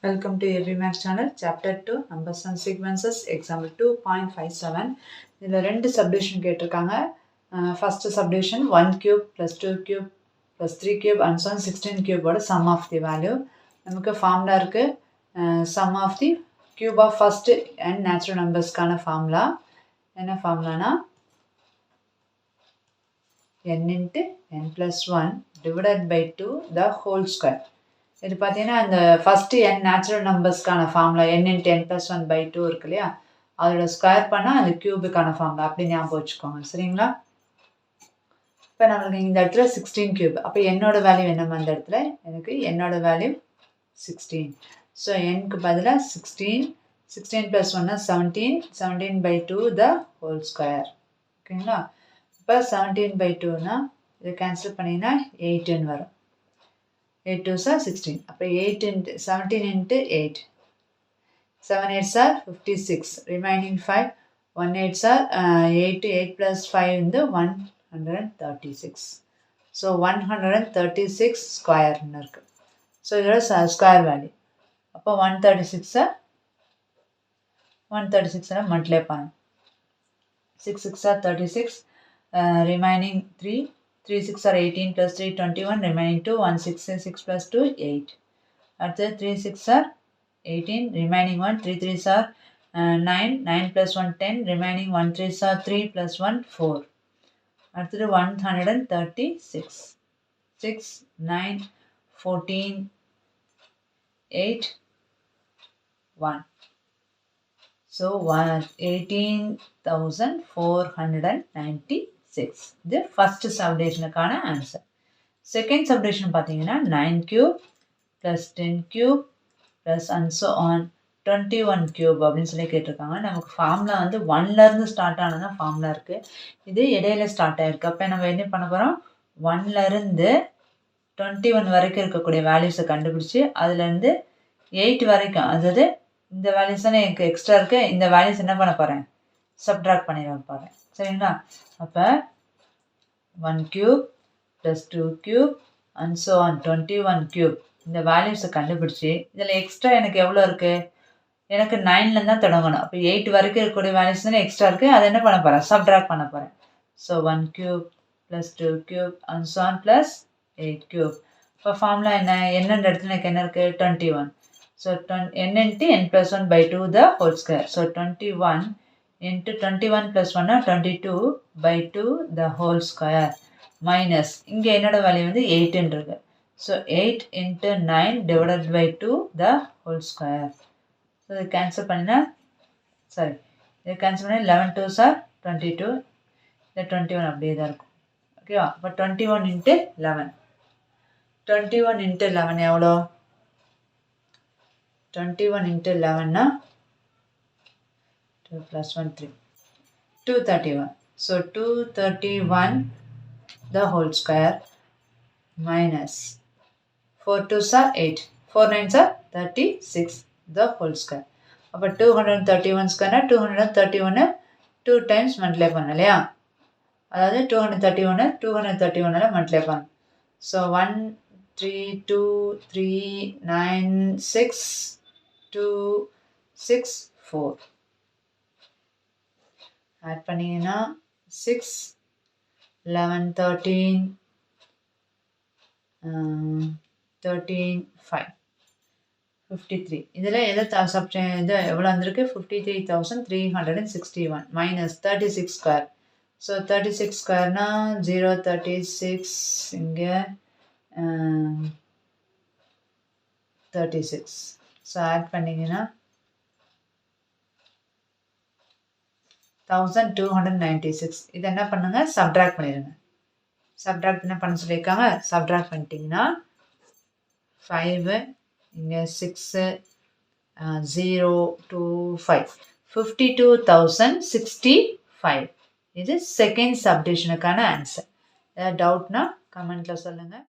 Welcome to AB Max channel, chapter 2, numbers and sequences, example 2.57. இதில் ரெண்டு subdivision கேட்டிருக்காங்க. First subdivision 1 cube plus 2 cube plus 3 cube and so on 16 cube ஓட sum of the value. நமக்கு formula இருக்கு. Sum of the cube of first n natural numbersக்கான formula என்ன ஃபார்முலானா n into n plus 1 divided by 2 the whole square. இது பார்த்தீங்கன்னா இந்த first n natural நம்பர்ஸ்க்கான formula n into n plus 1 by 2 இருக்கு இல்லையா, அதோட ஸ்கொயர் பண்ணால் அந்த கியூபுக்கான ஃபார்முலா அப்படி ஞாபகம் வச்சுக்கோங்க. சரிங்களா? இப்போ நம்மளுக்கு இந்த இடத்துல 16 கியூப். அப்போ என்னோட வேல்யூ என்னம்மா அந்த இடத்துல? எனக்கு என்னோட வேல்யூ 16. ஸோ என்க்கு பதிலாக 16, 16 plus 1 17, 17 by 2 the whole square. ஓகேங்களா? இப்போ 17 பை 2னா இதை கேன்சல் பண்ணிங்கன்னா 8ன்னு வரும். 8 2s are 16. அப்போ 8 into 17 into 8. 7 8s are 56. Remaining 5. 1 8s are 8 8 plus 5 into 136. So 136 square. So here is a square value. அப்போ 136 multiply பண்ணணும். 6 6 are 36. Remaining 3. 3 6 are 18 plus 3 21, remaining 2, 1 6 6 plus 2 8. After 3 6 are 18, remaining 1, 3 3s are 9, 9 plus 1 10, remaining 1 3s are 3 plus 1 4. After 136, 6, 9, 14, 8, 1. So 18,496. இது first சப்டிவிஷனுக்கான answer. Second subdivision பார்த்தீங்கன்னா 9 cube plus 10 cube plus and so on 21 cube அப்படின்னு சொல்லி கேட்டிருக்காங்க. நமக்கு formula வந்து 1லேருந்து start ஆனதான் formula இருக்குது. இது இடையில ஸ்டார்ட் ஆகிருக்கு. அப்போ நம்ம என்ன பண்ண போகிறோம்? 1லேருந்து 21 வரைக்கும் இருக்கக்கூடிய வேல்யூஸை கண்டுபிடிச்சி அதுலேருந்து 8 வரைக்கும், அதாவது இந்த வேல்யூஸ் தானே எனக்கு எக்ஸ்ட்ரா இருக்குது, இந்த வேல்யூஸ் என்ன பண்ண போகிறேன்? சப்ட்ராக்ட் பண்ணிட போகிறேன். சரிங்களா? அப்போ 1 cube plus 2 cube and so on 21 cube இந்த வேல்யூஸை கண்டுபிடிச்சி இதில் எக்ஸ்ட்ரா எனக்கு எவ்வளோ இருக்குது? எனக்கு 9லேருந்து தான் தொடங்கணும். அப்போ 8 வரைக்கும் இருக்கக்கூடிய வேல்யூஸ் தானே எக்ஸ்ட்ரா இருக்குது, அதை என்ன பண்ண போகிறேன்? சப்ட்ராக்ட் பண்ண போகிறேன். So 1 cube plus 2 cube and so on plus 8 cube. இப்போ ஃபார்முலா என்னன்ற இடத்துல எனக்கு என்ன இருக்குது? 21. So n into n plus 1 by 2 the whole square. So 21 into 21 plus 1 22 by 2 the whole square minus இங்கே என்னோட வேல்யூ வந்து 8ன்றது. So 8 into 9 divided by 2 the whole square. So இது கேன்சல் பண்ணினா இது கேன்சல் பண்ணி 11 2s are 22, இந்த 21 அப்படியே தான் இருக்கும். ஓகேவா? இப்போ 21 into 11. 21 into 11 எவ்வளோ? 21 into 11னா 2 plus 1 3. 231. So 231 the whole square minus 4 2s are 8. 4 9s are 36 the whole square. அப்போ 231 ஸ்கொயர்னா 231 2 times மல்டிப்ளை பண்ண இல்லையா? அதாவது 231 மல்டிப்ளை பண்ண. ஸோ 1 3 2 3 9 6 2 6 4 ஆட் பண்ணிங்கன்னா 6 11 13 13 5 53. இதில் எதை இது எவ்வளோ வந்திருக்கு? 53,361 மைனஸ் 36 ஸ்கொயர். ஸோ 36 ஸ்கொயர்னா 0 36 இங்கே 36. ஸோ ஆட் பண்ணிங்கன்னா 1296. இது என்ன பண்ணுங்க? சப்ட்ராக்ட் பண்ணிடுங்க. சப்ட்ராக்ட் என்ன பண்ண சொல்லியிருக்காங்க? சப்ட்ராக்ட் பண்ணிட்டீங்கன்னா 5 இங்கே 6 0 2 5 52,065. இது செகண்ட் சப்டிவிஷனுக்கான ஆன்சர். ஏதாவது டவுட்னா கமெண்ட்டில் சொல்லுங்கள்.